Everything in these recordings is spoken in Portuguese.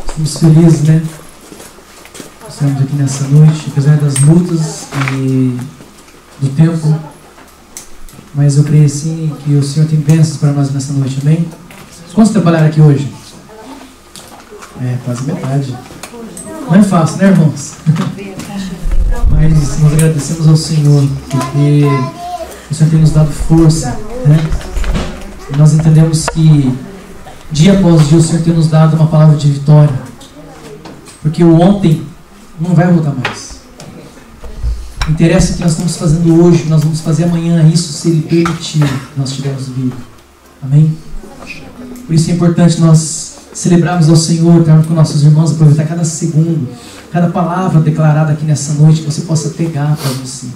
Estamos felizes, né? Estamos aqui nessa noite, apesar das lutas e do tempo. Mas eu creio sim que o Senhor tem bênçãos para nós nessa noite, amém? Quantos trabalharam aqui hoje? Quase metade. Não é fácil, né, irmãos? Mas nós agradecemos ao Senhor, porque o Senhor tem nos dado força, né? E nós entendemos que dia após dia o Senhor tem nos dado uma palavra de vitória. Porque o ontem não vai voltar mais. Interessa o que nós estamos fazendo hoje, nós vamos fazer amanhã, isso se Ele permitir que nós estivermos vivos. Amém? Por isso é importante nós celebrarmos ao Senhor, estarmos com nossos irmãos, aproveitar cada segundo, cada palavra declarada aqui nessa noite, que você possa pegar para você.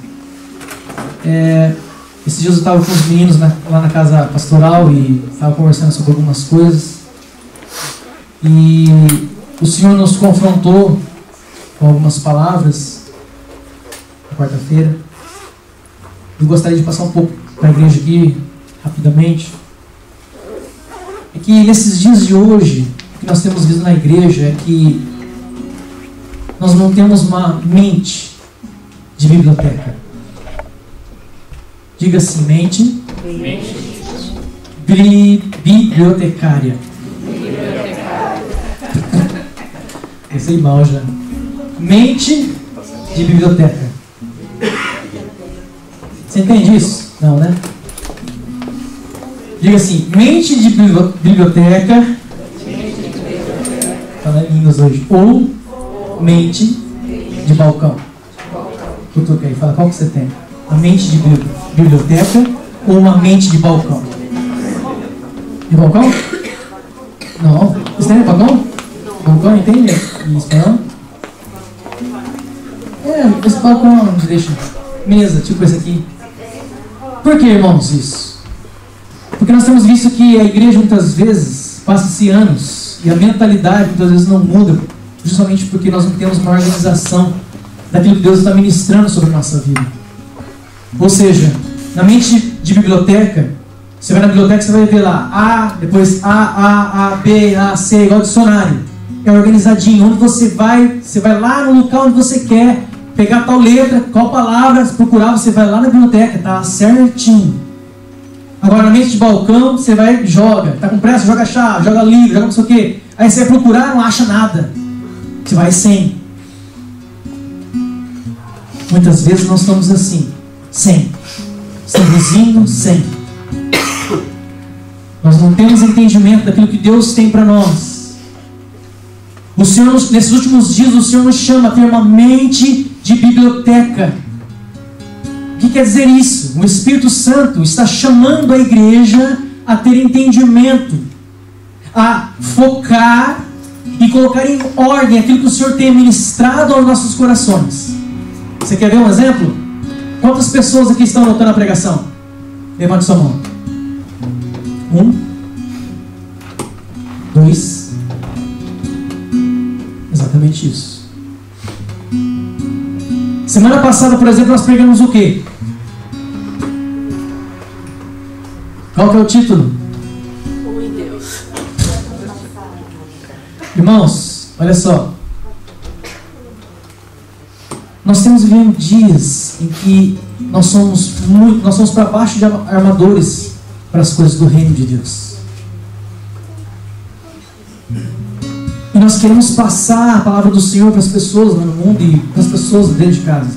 Esses dias eu estava com os meninos lá na casa pastoral e estava conversando sobre algumas coisas. E o Senhor nos confrontou com algumas palavras na quarta-feira. Eu gostaria de passar um pouco para a igreja aqui, rapidamente. É que nesses dias de hoje, o que nós temos visto na igreja é que nós não temos uma mente de biblioteca. Diga assim, mente. Bibliotecária. Eu sei mal já. Mente de biblioteca. Você entende isso? Não, né? Diga assim, mente de biblioteca. Fala em línguas hoje. Ou mente de balcão. Cutuca aí, fala qual que você tem. A mente de biblioteca ou uma mente de balcão? De balcão? Não. Você tem balcão? Balcão, entende? Espanhol? Esse balcão não te deixa. Mesa, tipo esse aqui. Por que, irmãos, isso? Porque nós temos visto que a igreja muitas vezes passa-se anos e a mentalidade muitas vezes não muda, justamente porque nós não temos uma organização daquilo que Deus está ministrando sobre a nossa vida. Ou seja, na mente de biblioteca, você vai na biblioteca e você vai ver lá A, depois A, B, A, C, igual dicionário. É organizadinho. Onde você vai lá no local onde você quer pegar tal letra, qual palavra procurar, você vai lá na biblioteca, tá certinho. Agora na mente de balcão, você vai e joga. Tá com pressa, joga chave, joga livro, joga não sei o quê. Aí você vai procurar, não acha nada. Você vai sem. Muitas vezes nós estamos assim. Sem. Estamos indo sem. Nós não temos entendimento daquilo que Deus tem para nós. O Senhor, nesses últimos dias, o Senhor nos chama a ter uma mente de biblioteca. O que quer dizer isso? O Espírito Santo está chamando a igreja a ter entendimento, a focar e colocar em ordem aquilo que o Senhor tem ministrado aos nossos corações. Você quer ver um exemplo? Quantas pessoas aqui estão anotando a pregação? Levante sua mão. 1, 2. Exatamente isso. Semana passada, por exemplo, nós pregamos o quê? Qual que é o título? Oi, Deus. Irmãos, olha só. Nós temos vivido dias em que nós somos para baixo de armadores para as coisas do reino de Deus. E nós queremos passar a palavra do Senhor para as pessoas lá no mundo e para as pessoas dentro de casa.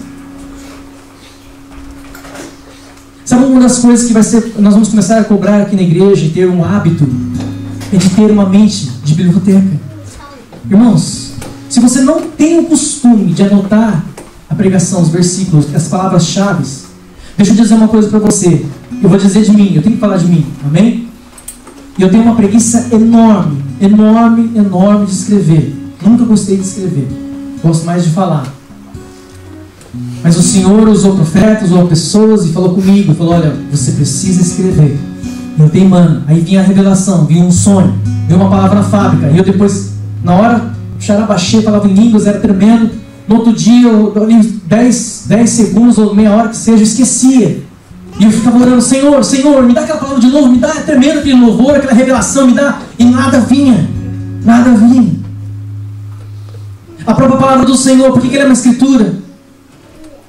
Sabe uma das coisas que nós vamos começar a cobrar aqui na igreja e ter um hábito? É de ter uma mente de biblioteca. Irmãos, se você não tem o costume de anotar a pregação, os versículos, as palavras-chave, deixa eu dizer uma coisa para você. Eu vou dizer de mim, eu tenho que falar de mim, amém? E eu tenho uma preguiça enorme de escrever. Nunca gostei de escrever. Gosto mais de falar. Mas o Senhor usou profetas, usou pessoas e falou comigo. Falou, olha, você precisa escrever. E eu teimando. Aí vinha a revelação, vinha um sonho, vinha uma palavra na fábrica. E eu depois, na hora, xarabaxê, falava em línguas, era tremendo. No outro dia, eu ali 10 segundos ou meia hora que seja, eu esquecia. E eu ficava orando, Senhor, Senhor, me dá aquela palavra de novo, me dá tremendo aquele louvor, aquela revelação, me dá. E nada vinha. Nada vinha. A própria palavra do Senhor, por que ela é uma escritura?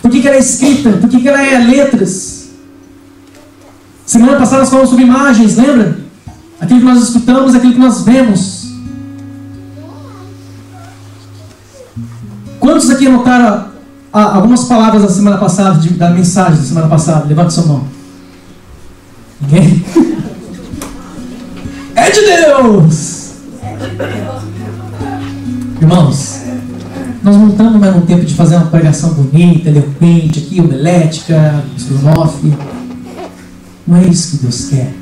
Por que ela é escrita? Por que ela é letras? Semana passada nós falamos sobre imagens, lembra? Aquilo que nós escutamos, aquilo que nós vemos. Quantos aqui anotaram algumas palavras da semana passada, da mensagem da semana passada? Levante sua mão. Ninguém? É de Deus! Irmãos, nós não estamos mais num tempo de fazer uma pregação bonita, eloquente, aqui, homilética, estrofe. Não é isso que Deus quer.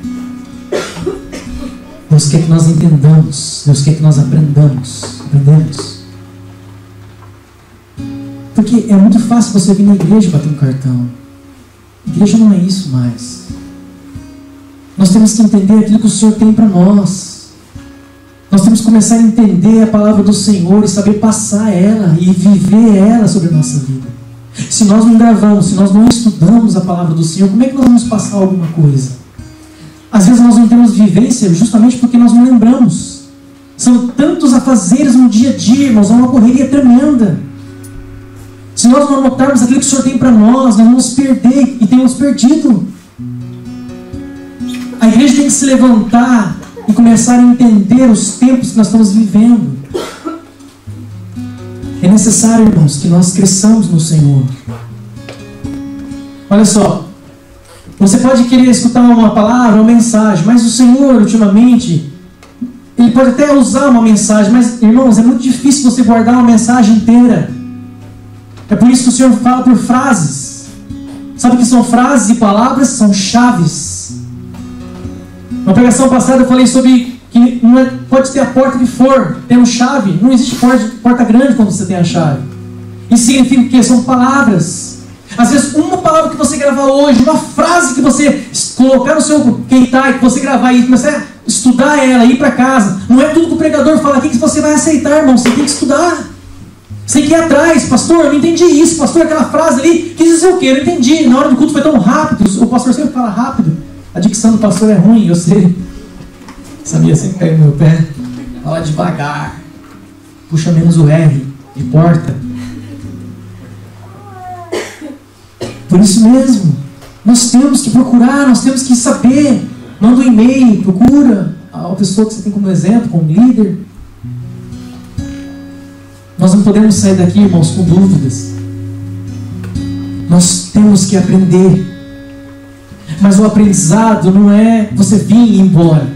Deus quer que nós entendamos. Deus quer que nós aprendamos. Porque é muito fácil você vir na igreja e bater um cartão. Igreja não é isso mais. Nós temos que entender aquilo que o Senhor tem para nós. Nós temos que começar a entender a palavra do Senhor e saber passar ela e viver ela sobre a nossa vida. Se nós não gravamos, se nós não estudamos a palavra do Senhor, como é que nós vamos passar alguma coisa? Às vezes nós não temos vivência justamente porque nós não lembramos. São tantos afazeres no dia a dia, irmãos, é uma correria tremenda. Se nós não anotarmos aquilo que o Senhor tem para nós vamos perder e temos perdido. A igreja tem que se levantar e começar a entender os tempos que nós estamos vivendo. É necessário, irmãos, que nós cresçamos no Senhor. Olha só, você pode querer escutar uma palavra, uma mensagem, mas o Senhor, ultimamente, Ele pode até usar uma mensagem, mas, irmãos, é muito difícil você guardar uma mensagem inteira. É por isso que o Senhor fala por frases. Sabe o que são frases e palavras? São chaves. Na pregação passada eu falei sobre que não pode ter a porta que for, tendo chave. Não existe porta grande quando você tem a chave. Isso significa o quê? São palavras. Às vezes uma palavra que você gravar hoje, uma frase que você colocar no seu Keitai, que você gravar e começar a estudar ela, ir para casa. Não é tudo que o pregador fala aqui que você vai aceitar, irmão. Você tem que estudar. Você tem que ir atrás. Pastor, eu não entendi isso. Pastor, aquela frase ali quis dizer o quê? Eu não entendi. Na hora do culto foi tão rápido. O pastor sempre fala rápido. A dicção do pastor é ruim, eu sei. Sabia, sempre caiu no meu pé. Fala devagar. Puxa menos o R de porta. Por isso mesmo, nós temos que procurar, nós temos que saber. Manda um e-mail, procura a pessoa que você tem como exemplo, como líder. Nós não podemos sair daqui, irmãos, com dúvidas. Nós temos que aprender. Mas o aprendizado não é você vir e ir embora.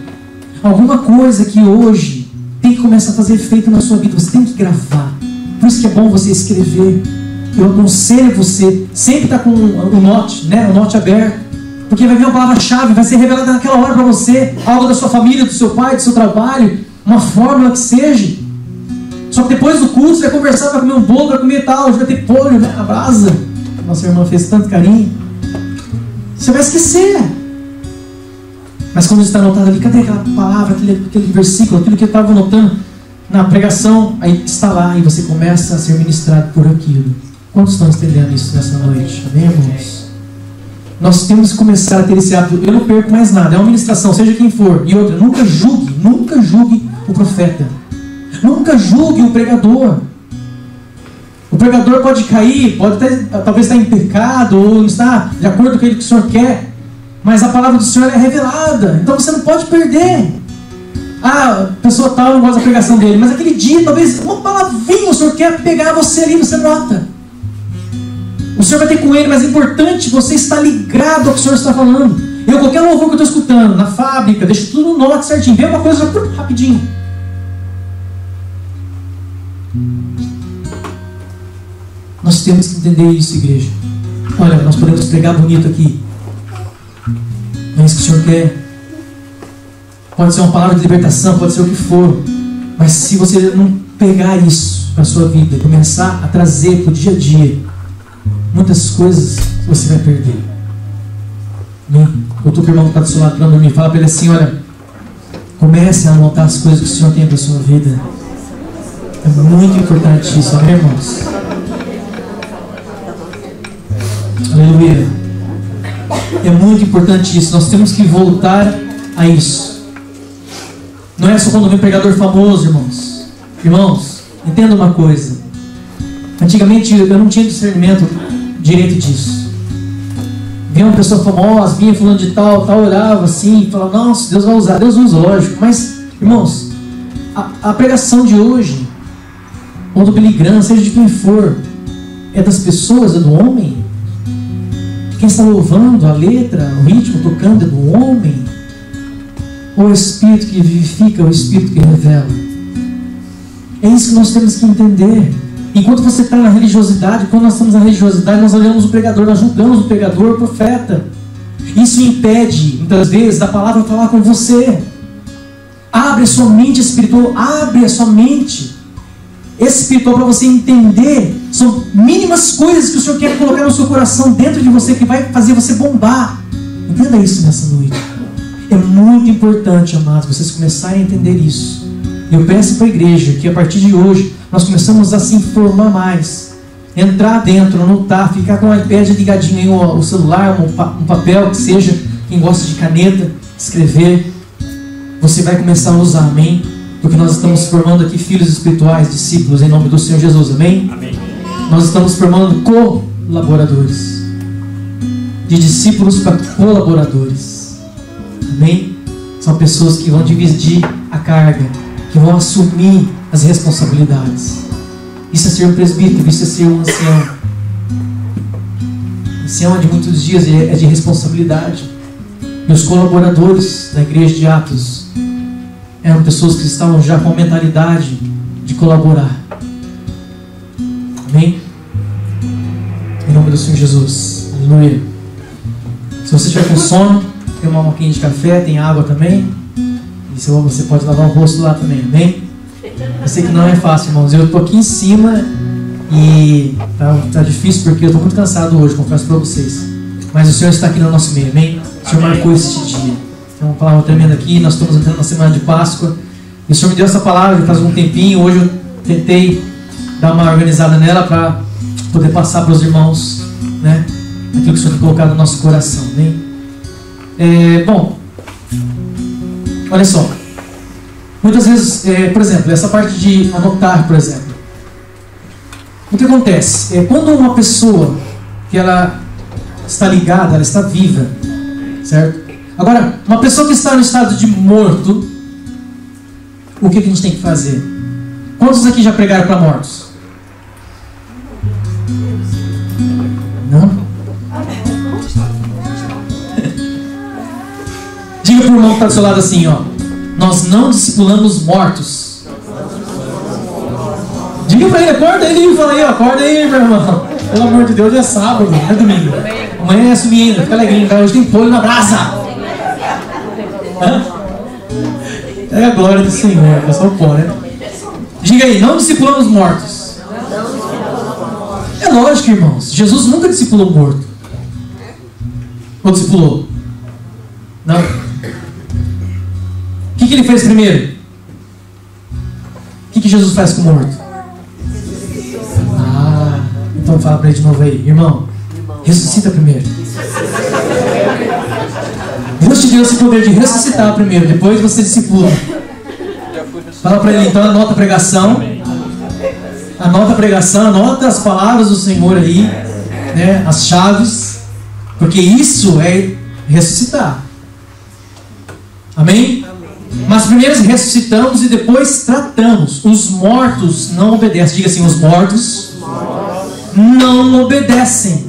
Alguma coisa que hoje tem que começar a fazer efeito na sua vida. Você tem que gravar. Por isso que é bom você escrever. Eu aconselho você sempre estar com o note, né? O note aberto. Porque vai vir uma palavra-chave, vai ser revelada naquela hora para você. Algo da sua família, do seu pai, do seu trabalho. Uma fórmula que seja. Só que depois do curso, você vai conversar, vai comer um bolo, vai comer tal, vai ter polho, né? A brasa. Nossa irmã fez tanto carinho. Você vai esquecer. Mas quando está anotado ali, cadê aquela palavra, aquele versículo, aquilo que eu estava anotando na pregação, aí está lá e você começa a ser ministrado por aquilo. Quantos estão entendendo isso nessa noite? Amém, irmãos? Nós temos que começar a ter esse hábito. Eu não perco mais nada, é uma ministração, seja quem for. E outra, nunca julgue o profeta. Nunca julgue o pregador. O pregador pode cair, pode até, talvez estar em pecado, ou não estar de acordo com aquilo que o Senhor quer. Mas a palavra do Senhor é revelada. Então você não pode perder. Ah, a pessoa tal não gosta da pregação dele. Mas aquele dia, talvez, uma palavrinha o Senhor quer pegar você ali, você nota. O Senhor vai ter com ele, mas é importante você estar ligado ao que o Senhor está falando. Qualquer louvor que eu estou escutando, na fábrica, deixo tudo no note certinho. Vê uma coisa rapidinho. Nós temos que entender isso, igreja. Olha, nós podemos pregar bonito aqui. Não é isso que o Senhor quer. Pode ser uma palavra de libertação, pode ser o que for. Mas se você não pegar isso para a sua vida e começar a trazer para o dia a dia, muitas coisas você vai perder. Eu estou com o irmão que está do seu lado para dormir. Fala para ele assim, olha, comece a anotar as coisas que o Senhor tem para a sua vida. É muito importante isso, amém, irmãos? Aleluia. É muito importante isso. Nós temos que voltar a isso. Não é só quando vem um pregador famoso, irmãos. Irmãos, entenda uma coisa. Antigamente eu não tinha discernimento direito disso. Vinha uma pessoa famosa, vinha fulano de tal, olhava assim e falava, nossa, Deus vai usar. Deus usa, lógico. Mas, irmãos, a pregação de hoje, ou do Billy Graham, seja de quem for, é das pessoas, é do homem? Quem está louvando, a letra, o ritmo, tocando, é do homem? Ou o Espírito que vivifica, o Espírito que revela? É isso que nós temos que entender. Enquanto você está na religiosidade, quando nós estamos na religiosidade, nós olhamos o pregador, nós julgamos o pregador, o profeta. Isso impede, muitas vezes, da palavra falar com você. Abre a sua mente espiritual, abre a sua mente espiritual para você entender. São mínimas coisas que o Senhor quer colocar no seu coração, dentro de você, que vai fazer você bombar. Entenda isso nessa noite. É muito importante, amados, vocês começarem a entender isso. E eu peço para a igreja que a partir de hoje nós começamos a se informar mais, entrar dentro, anotar, ficar com o iPad ligadinho aí, o celular, um papel, que seja, quem gosta de caneta, escrever. Você vai começar a usar, amém? Porque nós estamos formando aqui filhos espirituais, discípulos, em nome do Senhor Jesus, amém? Amém. Nós estamos formando colaboradores, de discípulos para colaboradores, amém? São pessoas que vão dividir a carga, que vão assumir as responsabilidades. Isso é ser um presbítero, isso é ser um ancião. Ancião é de muitos dias, é de responsabilidade. E os colaboradores da igreja de Atos eram pessoas que estavam já com a mentalidade de colaborar. Amém? Em nome do Senhor Jesus. Aleluia. Se você estiver com sono, tem uma moquinha de café, tem água também. E você pode lavar o rosto lá também. Amém? Eu sei que não é fácil, irmãos. Eu estou aqui em cima e tá difícil porque eu estou muito cansado hoje, confesso para vocês. Mas o Senhor está aqui no nosso meio. Amém? O Senhor marcou este dia. Tem uma palavra tremenda aqui. Nós estamos entrando na semana de Páscoa. E o Senhor me deu essa palavra faz um tempinho. Hoje eu tentei dar uma organizada nela para poder passar para os irmãos, né, aquilo que o Senhor tem colocado no nosso coração. Amém? Bom, olha só. Muitas vezes, por exemplo, essa parte de anotar, por exemplo. O que acontece? Quando uma pessoa que ela está ligada, ela está viva, certo? Agora, uma pessoa que está no estado de morto, o que a gente tem que fazer? Quantos aqui já pregaram para mortos? Não? Diga para o irmão que está do seu lado assim, ó. Nós não discipulamos mortos. Diga para ele, acorda aí, fala aí, acorda aí, meu irmão. Pelo amor de Deus, é sábado, não é domingo. Amanhã é subida, fica alegrinho, hoje tem polho na brasa. É a glória do Senhor, é só o pó, né? Diga aí, não discipulamos mortos. É lógico, irmãos, Jesus nunca discipulou morto. Ou discipulou? Não. O que ele fez primeiro? O que Jesus faz com o morto? Então fala para ele de novo aí, irmão, ressuscita primeiro. Deus te deu esse poder de ressuscitar primeiro, depois você discipula. Fala para ele então, anota a pregação. Anota as palavras do Senhor aí, né, as chaves, porque isso é ressuscitar. Amém? Mas primeiro ressuscitamos e depois tratamos. Os mortos não obedecem. Diga assim, os mortos não obedecem.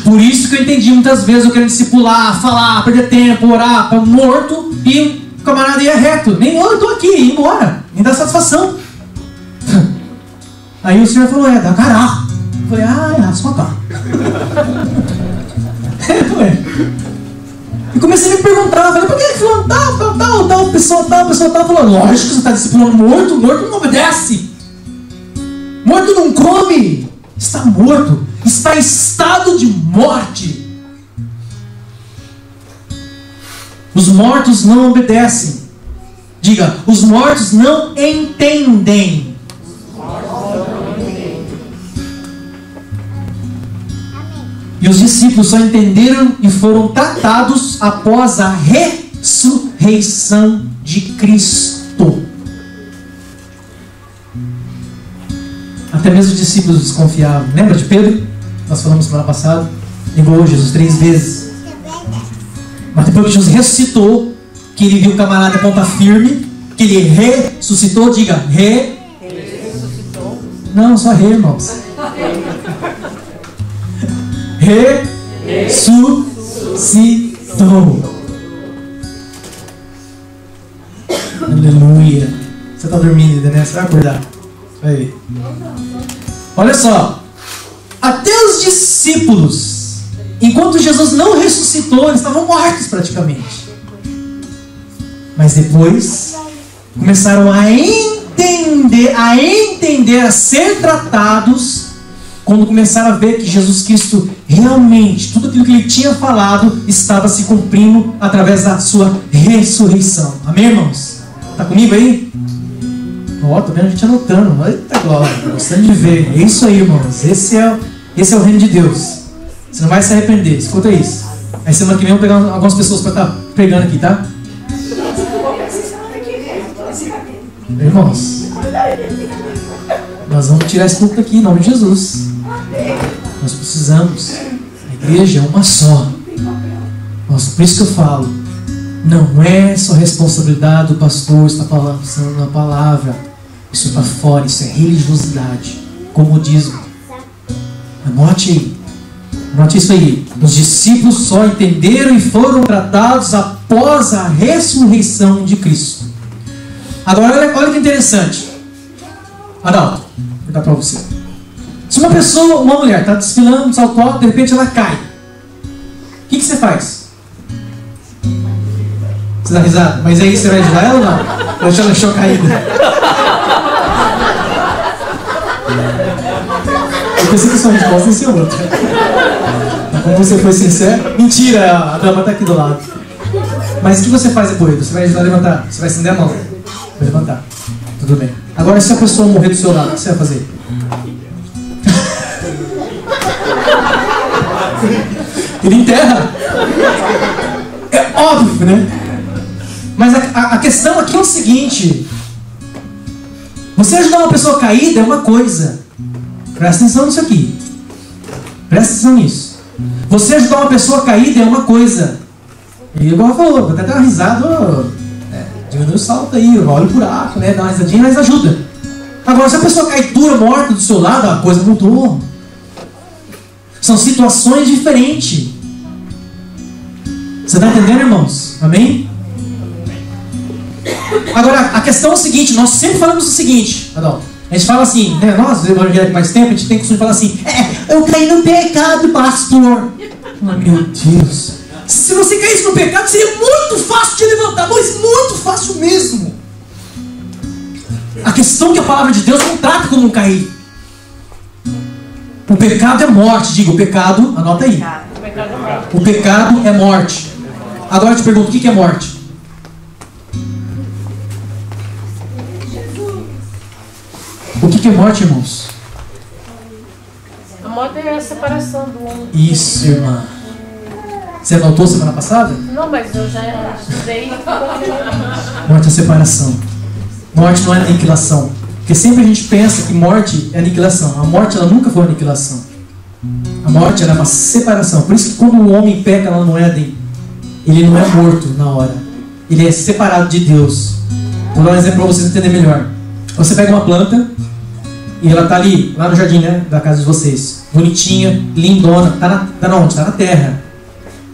Por isso que eu entendi muitas vezes eu quero discipular, falar, perder tempo, orar para morto e o camarada ia reto. Nem eu estou aqui, ia embora. Me dá satisfação. Aí o Senhor falou, dá caralho. Eu falei, só tá. E comecei a me perguntar, falei, por que fulano tal pessoa falou, lógico, você está discipulando morto não obedece. Morto não come, está morto, está em estado de morte. Os mortos não obedecem. Diga, os mortos não entendem. E E os discípulos só entenderam e foram tratados após a ressurreição de Cristo. Até mesmo os discípulos desconfiavam. Lembra de Pedro? Nós falamos semana passada. Negou Jesus 3 vezes. Mas depois que Jesus ressuscitou, que ele viu o camarada ponta firme, que ele ressuscitou, diga, ressuscitou. Não, só irmãos. Ressuscitou. Aleluia. Você está dormindo ainda, né? Você vai acordar. Vai ver. Olha só. Até os discípulos, enquanto Jesus não ressuscitou, eles estavam mortos praticamente. Mas depois começaram a entender, a ser tratados, quando começaram a ver que Jesus Cristo realmente, tudo aquilo que ele tinha falado, estava se cumprindo através da sua ressurreição. Amém, irmãos? Está comigo aí? Ó, tô vendo a gente anotando. Eita glória, gostando de ver. É isso aí, irmãos. Esse é o reino de Deus. Você não vai se arrepender. Escuta isso. Aí semana que vem eu vou pegar algumas pessoas para estar pregando aqui, tá? Irmãos, nós vamos tirar esse culto aqui em nome de Jesus. Nós precisamos. A igreja é uma só. Nossa, por isso que eu falo, não é só responsabilidade do pastor estar falando na palavra. Isso está fora, isso é religiosidade. Comodismo. Anote aí. Anote isso aí. Os discípulos só entenderam e foram tratados após a ressurreição de Cristo. Agora, olha que interessante. Adalto, vou dar para você. Se uma pessoa, uma mulher, está desfilando, salto alto, de repente ela cai. O que você faz? Você dá risada? Mas aí você vai ajudar ela ou não? Ou deixa ela deixou caída? Eu pensei que sua resposta ia ser outra. Como você foi sincero, mentira, a dama está aqui do lado. Mas o que você faz depois? Você vai ajudar a levantar? Você vai estender a mão? Vai levantar. Tudo bem. Agora, se a pessoa morrer do seu lado, o que você vai fazer? Ele enterra. É óbvio, né? Mas a questão aqui é o seguinte: você ajudar uma pessoa caída é uma coisa. Presta atenção nisso aqui. Presta atenção nisso. Você ajudar uma pessoa caída é uma coisa. E igual falou, vou até dar uma risada, diminui o salto aí, olha o buraco, né? Dá uma risadinha, mas ajuda. Agora, se a pessoa cai dura, morta do seu lado, a coisa mudou. São situações diferentes. Você está entendendo, irmãos? Amém? Agora, a questão é o seguinte: nós sempre falamos o seguinte, Adalto. A gente fala assim, né? Nós, evangélicos mais tempo, a gente tem costume de falar assim: eu caí no pecado, pastor. Oh, meu Deus. Se você caísse no pecado, seria muito fácil te levantar, mas muito fácil mesmo. A questão é que a palavra de Deus não trata como um cair. O pecado é morte. Diga, o pecado, anota aí. O pecado é morte. Agora eu te pergunto, o que é morte? O que é morte, irmãos? A morte é a separação do homem. Isso, irmã. Você anotou semana passada? Não, mas eu já estudei. Morte é separação. Morte não é aniquilação. Porque sempre a gente pensa que morte é aniquilação. A morte, ela nunca foi aniquilação. A morte, ela é uma separação. Por isso que quando o homem peca lá no Éden, ele não é morto na hora. Ele é separado de Deus. Vou dar um exemplo para vocês entenderem melhor. Você pega uma planta e ela está ali, lá no jardim, né, da casa de vocês. Bonitinha, lindona. Está na onde? Está na terra.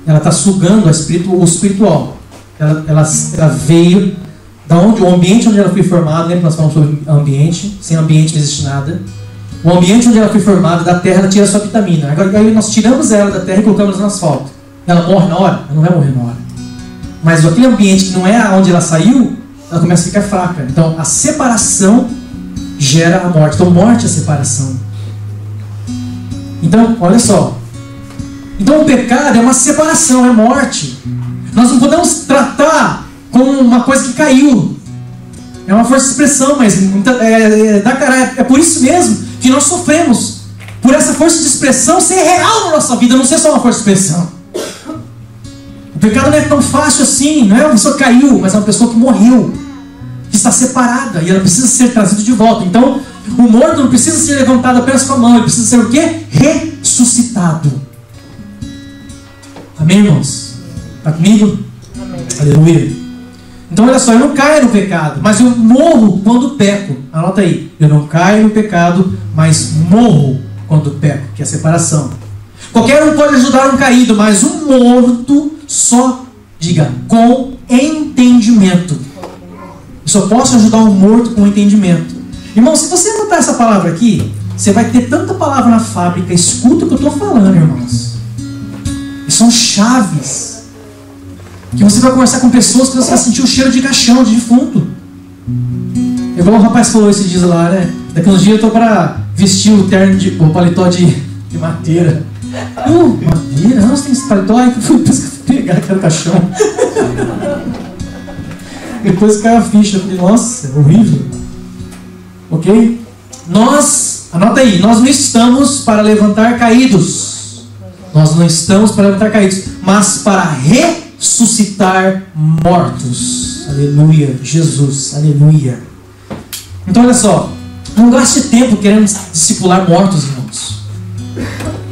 Ela está sugando o espiritual. Ela veio da onde, o ambiente onde ela foi formada. Lembra que nós falamos sobre ambiente? Sem ambiente não existe nada. O ambiente onde ela foi formada, da terra, ela tira a sua vitamina. Agora aí nós tiramos ela da terra e colocamos no asfalto. Ela morre na hora? Ela não vai morrer na hora. Mas aquele ambiente que não é onde ela saiu, ela começa a ficar fraca. Então a separação gera a morte. Então morte é separação. Então, olha só. Então o pecado é uma separação, é morte. Nós não podemos tratar como uma coisa que caiu. É uma força de expressão, mas é por isso mesmo que nós sofremos. por essa força de expressão ser real na nossa vida, não ser só uma força de expressão. O pecado não é tão fácil assim, não é uma pessoa que caiu, mas é uma pessoa que morreu, que está separada, e ela precisa ser trazida de volta. Então, o morto não precisa ser levantado apenas com a mão, ele precisa ser o quê? Ressuscitado. Amém, irmãos? Está comigo? Amém. Aleluia. Então, olha só, eu não caio no pecado, mas eu morro quando peco. Anota aí. Eu não caio no pecado, mas morro quando peco, que é a separação. Qualquer um pode ajudar um caído, mas um morto só, diga, com entendimento. Eu só posso ajudar um morto com entendimento. Irmão, se você anotar essa palavra aqui, você vai ter tanta palavra na fábrica. Escuta o que eu estou falando, irmãos. E são chaves que você vai conversar com pessoas que você vai sentir o cheiro de caixão, de defunto. Igual o rapaz falou esses dias lá, né? Daqui uns dias eu estou para vestir o terno, o paletó de madeira. Madeira? Não, você tem esse paletó? Aí eu fui pegar aquele caixão. Depois caiu a ficha. Eu falei, nossa, é horrível. Ok? Nós, anota aí, nós não estamos para levantar caídos. Nós não estamos para levantar caídos, mas para ressuscitar mortos. Aleluia, Jesus, aleluia. Então olha só, não gaste tempo querendo discipular mortos, irmãos.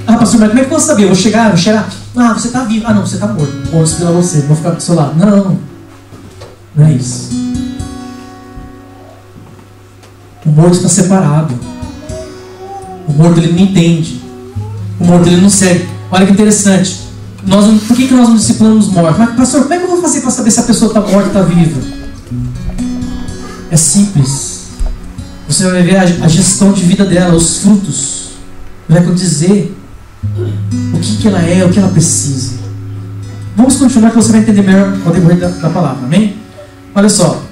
Pastor, mas como é que eu vou saber? Eu vou chegar, você está vivo. Não, você está morto. Vou discipular você, vou ficar do seu lado. Não é isso. O morto está separado. O morto ele não entende. O morto ele não segue. Olha que interessante. Por que nós não discipulamos mortos? Mas, pastor, como é que eu vou fazer para saber se a pessoa está morta ou está viva? É simples. Você vai ver a gestão de vida dela, os frutos. Vai dizer o que ela é, o que ela precisa. Vamos continuar que você vai entender melhor ao decorrer da palavra. Amém? Olha só.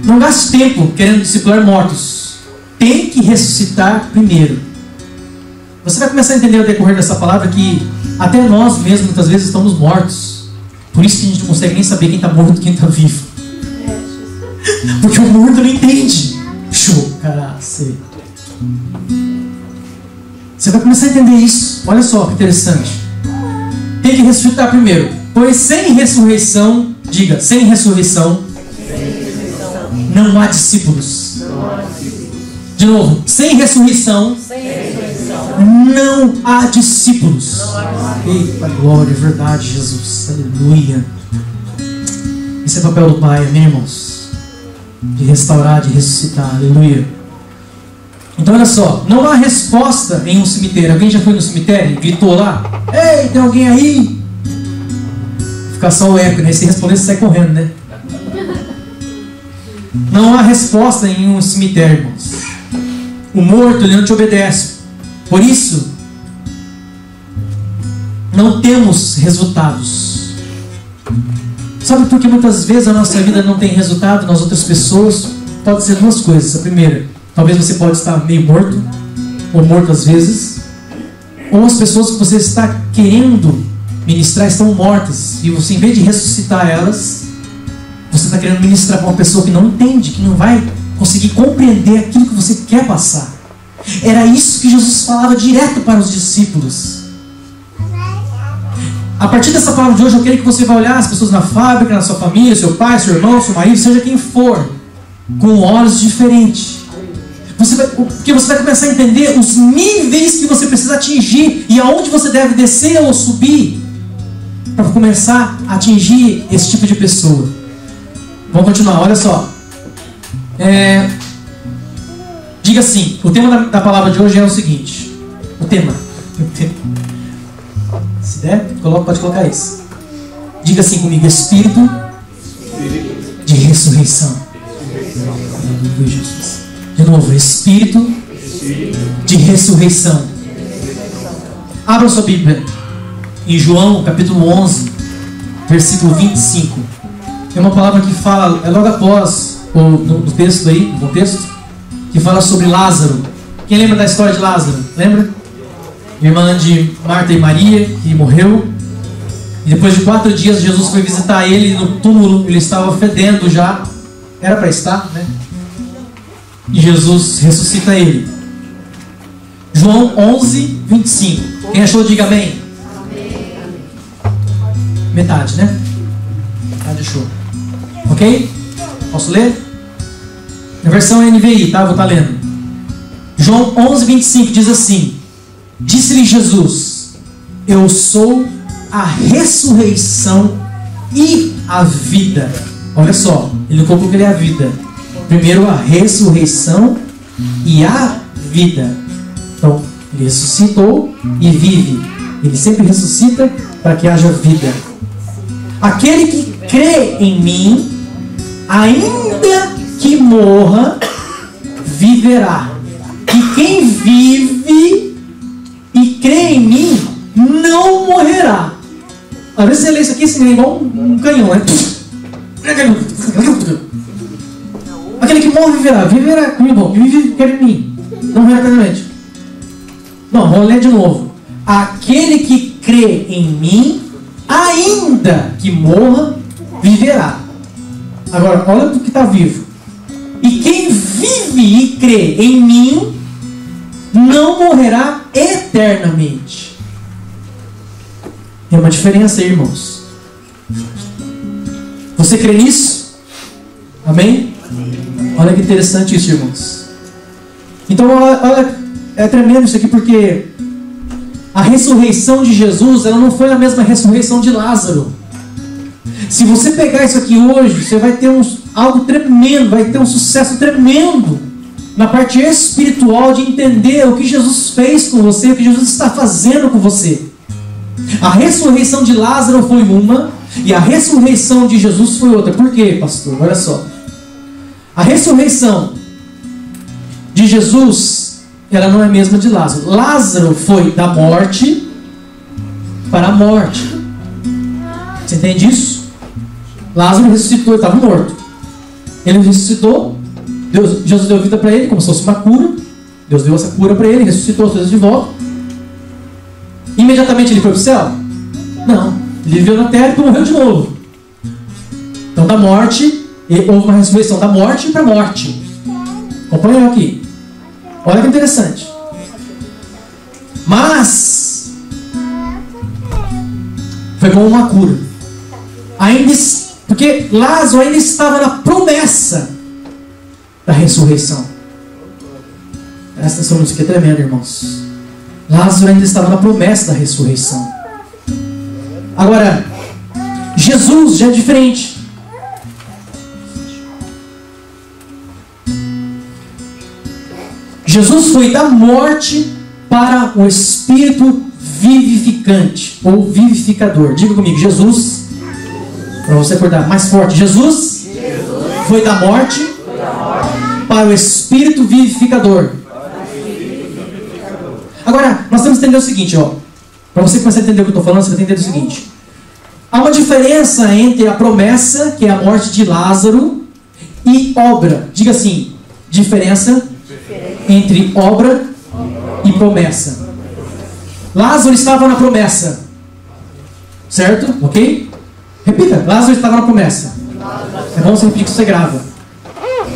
Não gaste tempo querendo discipular mortos. Tem que ressuscitar primeiro. Você vai começar a entender ao decorrer dessa palavra que até nós mesmos muitas vezes estamos mortos. Por isso que a gente não consegue nem saber quem está morto e quem está vivo. Porque o morto não entende. Você vai começar a entender isso. Olha só que interessante. Tem que ressuscitar primeiro. Pois sem ressurreição, diga, sem ressurreição, não há discípulos. De novo, sem ressurreição, não há discípulos. Eita glória, é verdade, Jesus. Aleluia. Esse é o papel do Pai, amém, irmãos? De restaurar, de ressuscitar, aleluia. Então olha só, não há resposta em um cemitério. Alguém já foi no cemitério e gritou lá? Ei, tem alguém aí? Fica só o eco, né? Se responder, você sai correndo, né? Não há resposta em um cemitério, irmãos. O morto, ele não te obedece. Por isso, não temos resultados. Sabe por que muitas vezes a nossa vida não tem resultado nas outras pessoas? Pode ser duas coisas. A primeira, talvez você pode estar meio morto, ou morto às vezes, ou as pessoas que você está querendo ministrar estão mortas, e você, em vez de ressuscitar elas, você está querendo ministrar para uma pessoa que não entende, que não vai conseguir compreender aquilo que você quer passar. Era isso que Jesus falava direto para os discípulos. A partir dessa palavra de hoje, eu quero que você vá olhar as pessoas na fábrica, na sua família, seu pai, seu irmão, seu marido, seja quem for, com olhos diferentes. Porque você vai começar a entender os níveis que você precisa atingir e aonde você deve descer ou subir para começar a atingir esse tipo de pessoa. Vamos continuar, olha só. Diga assim, o tema da palavra de hoje é o seguinte. O tema. Se der, pode colocar isso. Diga assim comigo, espírito de ressurreição. Aleluia, Jesus. De novo, espírito de ressurreição. Abra sua Bíblia em João capítulo 11, versículo 25. É uma palavra que fala, é logo após no texto aí, no contexto, que fala sobre Lázaro. Quem lembra da história de Lázaro? Lembra? Irmã de Marta e Maria, que morreu. E depois de 4 dias Jesus foi visitar ele no túmulo. Ele estava fedendo já. Era para estar, né? E Jesus ressuscita ele. João 11, 25. Quem achou, diga amém. Metade, né? Metade achou. Ok? Posso ler? Na versão NVI, tá? Vou estar lendo. João 11, 25 diz assim: disse-lhe Jesus: eu sou a ressurreição e a vida. Olha só, ele colocou que ele é a vida. Primeiro a ressurreição e a vida. Então, ele ressuscitou e vive. Ele sempre ressuscita para que haja vida. Aquele que crê em mim, ainda que morra, viverá. E quem vive e crê em mim, não morrerá. Às vezes você lê isso aqui assim, é igual um canhão, né? Aquele que morre viverá. Viverá comigo. Vive quer em mim. Não morrerá eternamente. Não, vamos ler de novo. Aquele que crê em mim, ainda que morra, viverá. Agora, olha do que está vivo. E quem vive e crê em mim, não morrerá eternamente. Tem uma diferença aí, irmãos. Você crê nisso? Amém? Olha que interessante isso, irmãos. Então, olha, é tremendo isso aqui, porque a ressurreição de Jesus, ela não foi a mesma ressurreição de Lázaro. Se você pegar isso aqui hoje, você vai ter algo tremendo, vai ter um sucesso tremendo na parte espiritual de entender o que Jesus fez com você, o que Jesus está fazendo com você. A ressurreição de Lázaro foi uma, e a ressurreição de Jesus foi outra. Por quê, pastor? Olha só. A ressurreição de Jesus, ela não é a mesma de Lázaro. Lázaro foi da morte para a morte. Você entende isso? Lázaro ressuscitou, ele estava morto. Ele ressuscitou, Jesus deu vida para ele, como se fosse uma cura. Deus deu essa cura para ele, ressuscitou as coisas de volta. Imediatamente ele foi para o céu? Não. Ele viveu na terra e morreu de novo. Então, da morte, houve uma ressurreição da morte para a morte. Acompanha aqui. Olha que interessante. Mas foi como uma cura. Porque Lázaro ainda estava na promessa da ressurreição. Presta atenção nisso que é tremendo, irmãos. Lázaro ainda estava na promessa da ressurreição. Agora, Jesus já é diferente. Jesus foi da morte para o Espírito vivificante ou vivificador. Diga comigo, Jesus, para você acordar mais forte, Jesus foi da morte para o Espírito vivificador. Agora, nós temos que entender o seguinte, ó. Para você começar a entender o que eu estou falando, você vai entender o seguinte. Há uma diferença entre a promessa, que é a morte de Lázaro, e obra. Diga assim, diferença entre obra e promessa. Lázaro estava na promessa. Certo? Ok? Repita, Lázaro estava na promessa. É bom você repetir que você grava.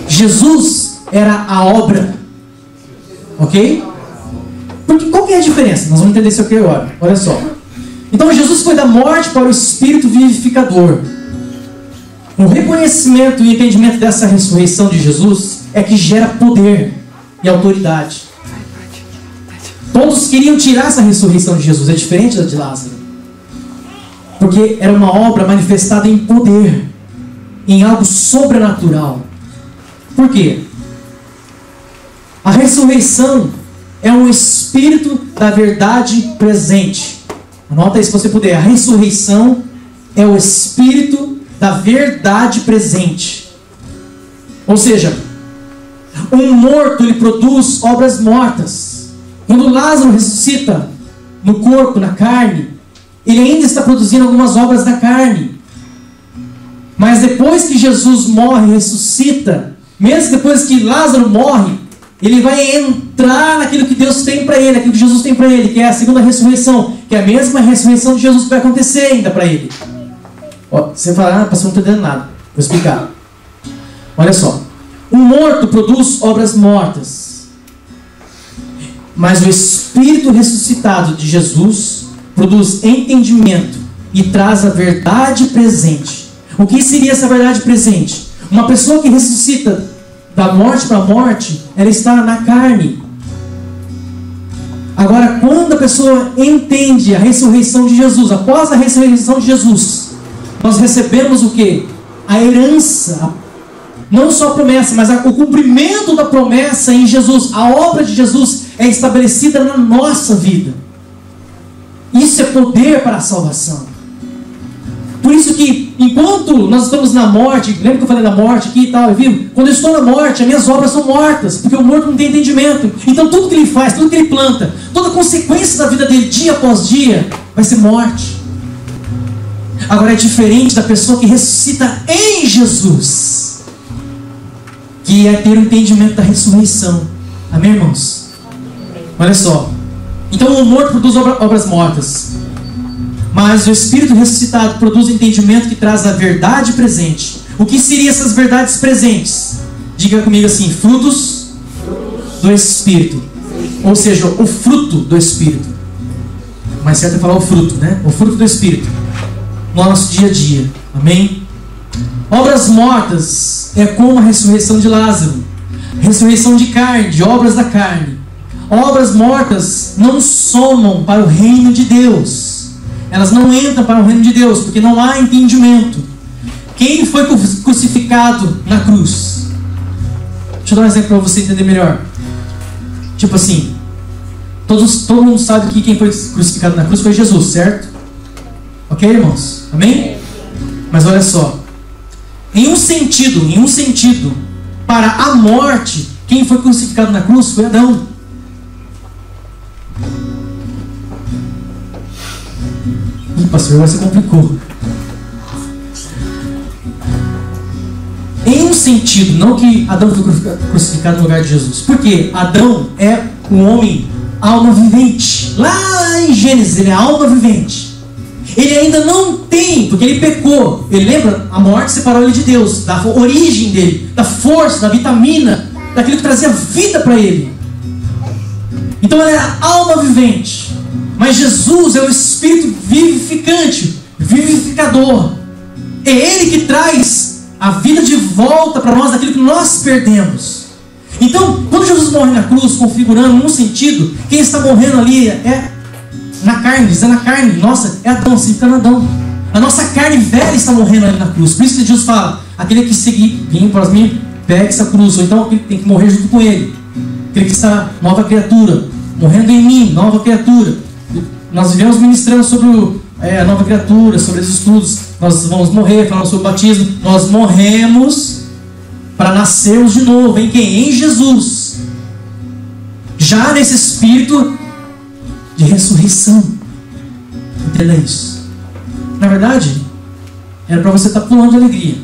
Jesus era a obra. Ok? Porque qual que é a diferença? Nós vamos entender isso aqui agora. Olha só. Então Jesus foi da morte para o Espírito vivificador. O reconhecimento e entendimento dessa ressurreição de Jesus é que gera poder e autoridade. Todos queriam tirar essa ressurreição de Jesus. É diferente da de Lázaro. Porque era uma obra manifestada em poder, em algo sobrenatural. Por quê? A ressurreição é um Espírito da verdade presente. Anota aí se você puder. A ressurreição é o Espírito da verdade presente. Ou seja, um morto, ele produz obras mortas. Quando Lázaro ressuscita no corpo, na carne, ele ainda está produzindo algumas obras da carne. Mas depois que Jesus morre e ressuscita, mesmo depois que Lázaro morre, ele vai entrar naquilo que Deus tem para ele, aquilo que Jesus tem para ele, que é a segunda ressurreição, que é a mesma ressurreição de Jesus que vai acontecer ainda para ele. Ó, você fala, pastor, não estou entendendo nada. Vou explicar. Olha só. Um morto produz obras mortas. Mas o Espírito ressuscitado de Jesus produz entendimento e traz a verdade presente. O que seria essa verdade presente? Uma pessoa que ressuscita da morte para a morte, ela está na carne. Agora, quando a pessoa entende a ressurreição de Jesus, após a ressurreição de Jesus, nós recebemos o quê? A herança, não só a promessa, mas o cumprimento da promessa em Jesus. A obra de Jesus é estabelecida na nossa vida. Isso é poder para a salvação. Por isso que, enquanto nós estamos na morte, lembra que eu falei da morte aqui e tal, viu? Quando eu estou na morte, as minhas obras são mortas, porque o morto não tem entendimento. Então tudo que ele faz, tudo que ele planta, toda a consequência da vida dele, dia após dia, vai ser morte. Agora é diferente da pessoa que ressuscita em Jesus, que é ter o entendimento da ressurreição. Amém, irmãos? Olha só. Então o morto produz obras mortas, mas o Espírito ressuscitado produz entendimento que traz a verdade presente. O que seriam essas verdades presentes? Diga comigo assim: frutos do Espírito. Ou seja, o fruto do Espírito. Mais certo é falar o fruto, né? O fruto do Espírito no nosso dia a dia. Amém? Obras mortas é como a ressurreição de Lázaro. Ressurreição de carne, de obras da carne. Obras mortas não somam para o reino de Deus. Elas não entram para o reino de Deus, porque não há entendimento. Quem foi crucificado na cruz? Deixa eu dar um exemplo para você entender melhor. Tipo assim, todo mundo sabe que quem foi crucificado na cruz foi Jesus, certo? Ok, irmãos? Amém? Mas olha só. Em um sentido, para a morte, quem foi crucificado na cruz foi Adão. Ih, pastor, agora você complicou. Em um sentido, não que Adão foi crucificado no lugar de Jesus. Porque Adão é um homem alma vivente. Lá em Gênesis, ele é alma vivente. Ele ainda não tem, porque ele pecou. Ele lembra? A morte separou ele de Deus, da origem dele, da força, da vitamina, daquilo que trazia vida para ele. Então ele era alma vivente. Mas Jesus é o Espírito vivificante, vivificador. É Ele que traz a vida de volta para nós daquilo que nós perdemos. Então, quando Jesus morre na cruz, configurando num sentido, quem está morrendo ali é na carne, dizendo a carne, nossa, é Adão, significando Adão. A nossa carne velha está morrendo ali na cruz. Por isso que Jesus fala: aquele que seguir, vem para mim, pegue essa cruz. Ou então aquele que tem que morrer junto com ele. Aquele que está nova criatura, morrendo em mim, nova criatura. Nós vivemos ministrando sobre a nova criatura, sobre os estudos. Nós vamos morrer, falando sobre o batismo. Nós morremos para nascermos de novo. Em quem? Em Jesus. Já nesse espírito de ressurreição. Entenda isso. Na verdade, era para você estar pulando de alegria.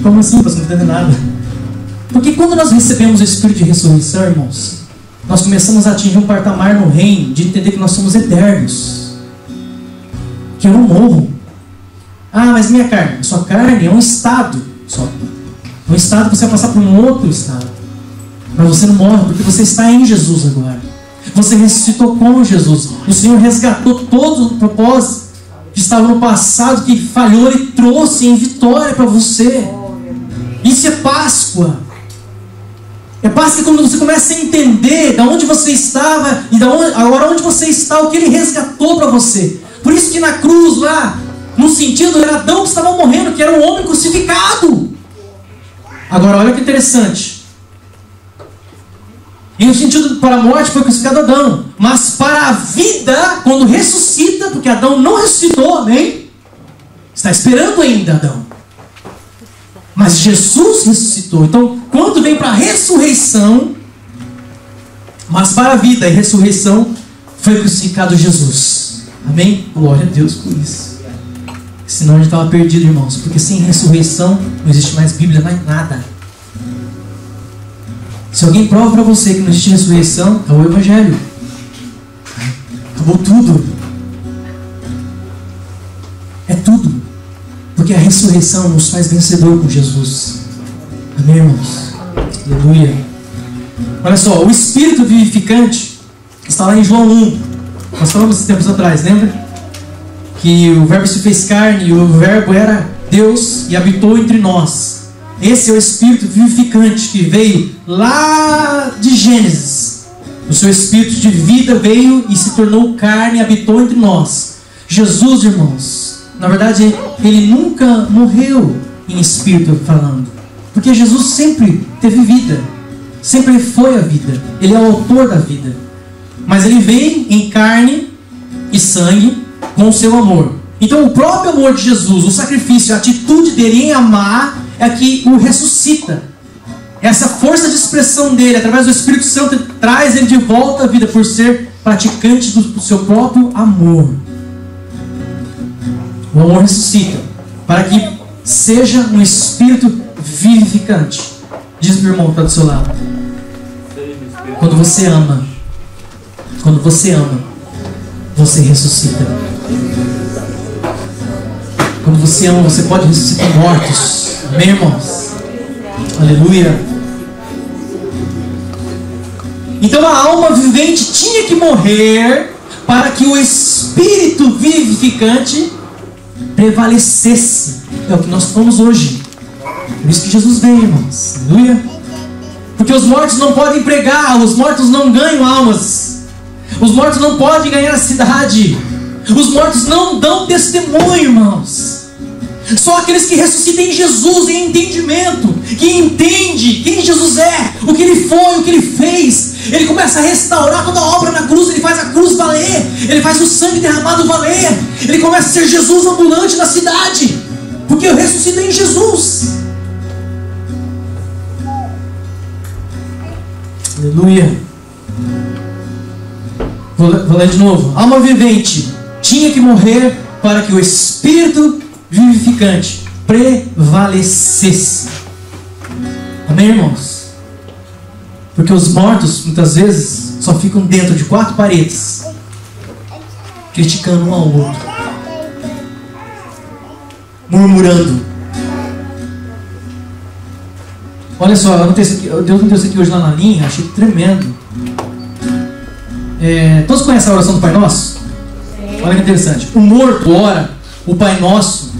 Como assim? Você não entende nada. Porque quando nós recebemos o espírito de ressurreição, irmãos, nós começamos a atingir um patamar no reino de entender que nós somos eternos. Que eu não morro. Ah, mas minha carne. Sua carne é um estado. Só. Um estado que você vai passar por um outro estado. Mas você não morre porque você está em Jesus agora. Você ressuscitou com Jesus. O Senhor resgatou todo o propósito que estava no passado, que falhou, Ele trouxe em vitória para você. Isso é Páscoa. É Páscoa quando você começa a entender de onde você estava e agora onde você está, o que Ele resgatou para você. Por isso que na cruz lá, no sentido, era Adão que estava morrendo, que era um homem crucificado. Agora olha que interessante. E no sentido para a morte foi crucificado Adão. Mas para a vida, quando ressuscita, porque Adão não ressuscitou, amém? Está esperando ainda Adão. Mas Jesus ressuscitou. Então, quando vem para a ressurreição, mas para a vida e ressurreição, foi crucificado Jesus. Amém? Glória a Deus por isso. Senão a gente estava perdido, irmãos. Porque sem ressurreição não existe mais Bíblia, mais nada. Se alguém prova para você que não existe ressurreição, acabou o Evangelho. Acabou tudo. É tudo. Porque a ressurreição nos faz vencedor com Jesus. Amém, irmãos? Aleluia. Olha só, o Espírito vivificante Está lá em João 1. Nós falamos esses tempos atrás, lembra? Que o Verbo se fez carne e o Verbo era Deus e habitou entre nós. Esse é o Espírito vivificante que veio lá de Gênesis. O seu Espírito de vida veio e se tornou carne e habitou entre nós. Jesus, irmãos, na verdade, ele nunca morreu em espírito falando. Porque Jesus sempre teve vida. Sempre foi a vida. Ele é o autor da vida. Mas ele vem em carne e sangue com o seu amor. Então o próprio amor de Jesus, o sacrifício, a atitude dele em amar é que o ressuscita. Essa força de expressão dele, através do Espírito Santo, traz ele de volta à vida por ser praticante do seu próprio amor. O amor ressuscita, para que seja um Espírito vivificante. Diz para o irmão que está do seu lado. Quando você ama, você ressuscita. Quando você ama, você pode ressuscitar mortos. Amém, irmãos? Aleluia. Então a alma vivente tinha que morrer para que o Espírito vivificante prevalecesse. É o que nós somos hoje. Por isso que Jesus veio, irmãos. Aleluia. Porque os mortos não podem pregar, os mortos não ganham almas, os mortos não podem ganhar a cidade, os mortos não dão testemunho, irmãos. Só aqueles que ressuscitam em Jesus, em entendimento, que entende quem Jesus é, o que ele foi, o que ele fez. Ele começa a restaurar toda a obra na cruz, ele faz a cruz valer, ele faz o sangue derramado valer, ele começa a ser Jesus ambulante na cidade, porque eu ressuscito em Jesus. Aleluia. Vou ler de novo. Alma vivente tinha que morrer para que o Espírito vivificante prevalecesse. Amém, irmãos? Porque os mortos muitas vezes só ficam dentro de 4 paredes, criticando um ao outro, murmurando. Olha só, Deus me deu isso aqui hoje lá na linha, achei tremendo. Todos conhecem a oração do Pai Nosso? Sim. Olha que interessante. O morto ora o Pai Nosso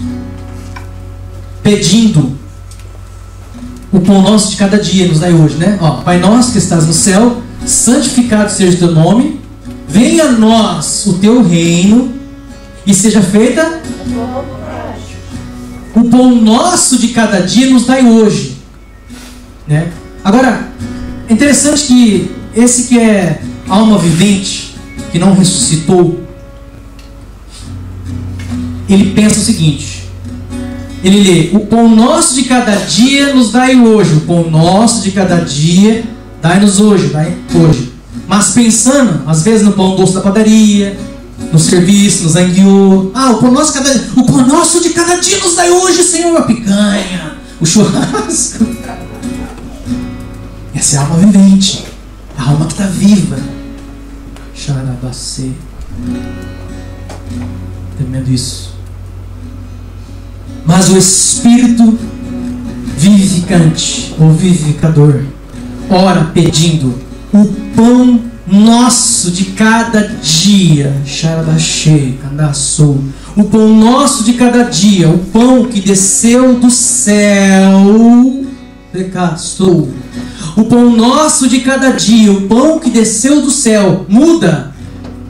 pedindo o pão nosso de cada dia, nos dai hoje, né? Ó, Pai Nosso que estás no céu, santificado seja o teu nome, venha a nós o teu reino e seja feita o pão nosso de cada dia, nos dai hoje, né? Agora, é interessante que esse que é alma vivente, que não ressuscitou, ele pensa o seguinte, ele lê, o pão nosso de cada dia nos dai hoje, o pão nosso de cada dia dai-nos hoje, dai hoje. Mas pensando, às vezes, no pão doce da padaria, no serviço, no zanguiô, o pão nosso de cada dia nos dai hoje, Senhor, a picanha, o churrasco. Essa é a alma vivente, a alma que está viva. Xarabacê. Tremendo isso. Mas o Espírito vivificante, ou vivificador, ora pedindo o pão nosso de cada dia. Xarabachê, candaçou. O pão nosso de cada dia, o pão que desceu do céu. Pecastou. O pão nosso de cada dia, o pão que desceu do céu, muda,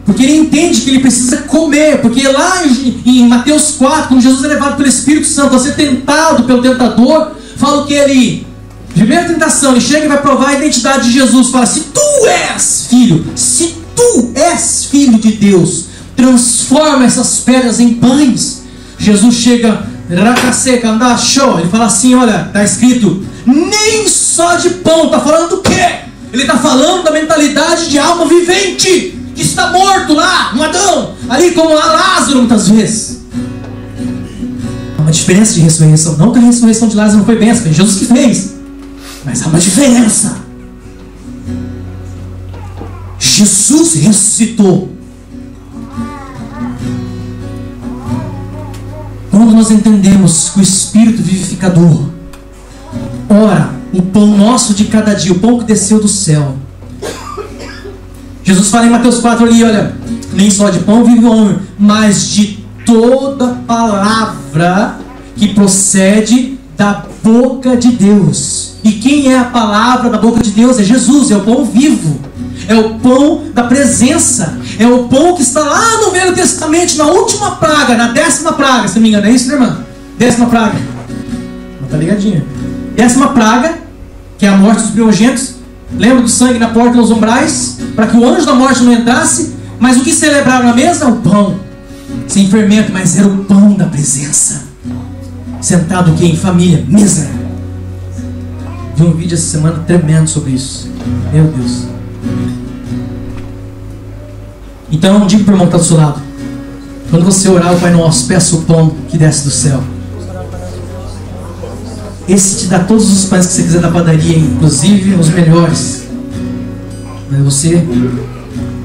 porque ele entende que ele precisa comer, porque lá em Mateus 4, quando Jesus é levado pelo Espírito Santo a ser tentado pelo tentador, fala o que ali? Primeira tentação, ele chega e vai provar a identidade de Jesus, fala, se tu és filho de Deus, transforma essas pedras em pães. Jesus chega, ele fala assim, olha, está escrito, nem só de pão, está falando do quê? Ele está falando da mentalidade de alma vivente, que está morto lá, no Adão, ali como a Lázaro muitas vezes. Há uma diferença de ressurreição, não que a ressurreição de Lázaro não foi bênção, foi Jesus que fez, mas há uma diferença. Jesus ressuscitou. Quando nós entendemos que o Espírito vivificador ora o pão nosso de cada dia, o pão que desceu do céu. Jesus fala em Mateus 4 ali, olha, nem só de pão vive o homem, mas de toda palavra que procede da boca de Deus. E quem é a palavra da boca de Deus? É Jesus, é o pão vivo, é o pão da presença, é o pão que está lá no Velho Testamento, na última praga, na 10ª praga, se não me engano, é isso, né, irmã? 10ª praga, não tá ligadinha? 10ª praga, que é a morte dos primogênitos. Lembra do sangue na porta dos umbrais, para que o anjo da morte não entrasse? Mas o que celebraram na mesa? O pão, sem fermento, mas era o pão da presença. Sentado aqui em família, mesa. Vi um vídeo essa semana tremendo sobre isso. Meu Deus. Então, diga para o irmão que está do seu lado: quando você orar o Pai Nosso, peça o pão que desce do céu. Esse te dá todos os pães que você quiser da padaria, inclusive os melhores. Mas você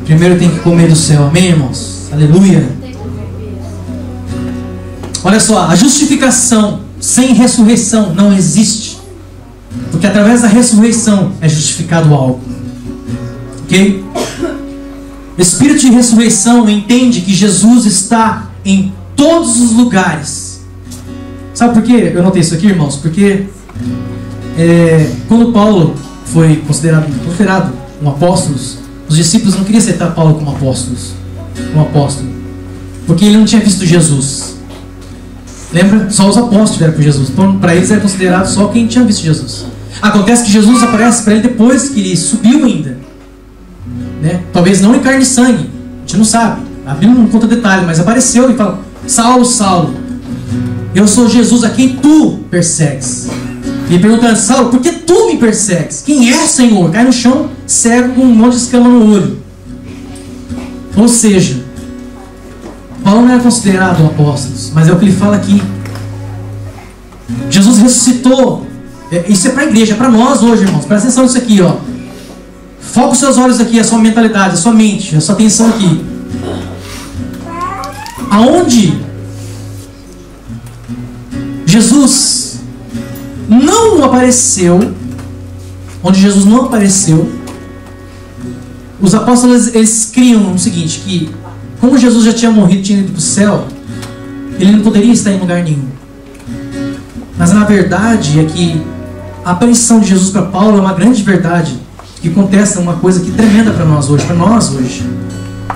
primeiro tem que comer do céu. Amém, irmãos? Aleluia. Olha só, a justificação sem ressurreição não existe. Porque através da ressurreição é justificado algo. Ok? O espírito de ressurreição entende que Jesus está em todos os lugares. Sabe por quê eu notei isso aqui, irmãos? Porque quando Paulo foi considerado um apóstolo, os discípulos não queriam aceitar Paulo como apóstolo, porque ele não tinha visto Jesus. Lembra? Só os apóstolos tiveram por Jesus. Então, para eles era considerado só quem tinha visto Jesus. Acontece que Jesus aparece para ele depois que ele subiu ainda, né? Talvez não em carne e sangue, a gente não sabe, a Bíblia não conta detalhes, mas apareceu e fala: Saulo, Saulo, eu sou Jesus a quem tu persegues. E perguntando: Saulo, por que tu me persegues? Quem é, Senhor? Cai no chão, cego, com um monte de escama no olho. Ou seja, Paulo não era considerado um apóstolo, mas é o que ele fala aqui. Jesus ressuscitou. Isso é para a igreja, é para nós hoje, irmãos. Presta atenção nisso aqui, ó. Foca os seus olhos aqui, a sua mentalidade, a sua mente, a sua atenção aqui. Aonde Jesus não apareceu, os apóstolos eles criam o seguinte, que como Jesus já tinha morrido, tinha ido para o céu, ele não poderia estar em lugar nenhum. Mas na verdade é que a aparição de Jesus para Paulo é uma grande verdade, que acontece uma coisa que tremenda para nós hoje,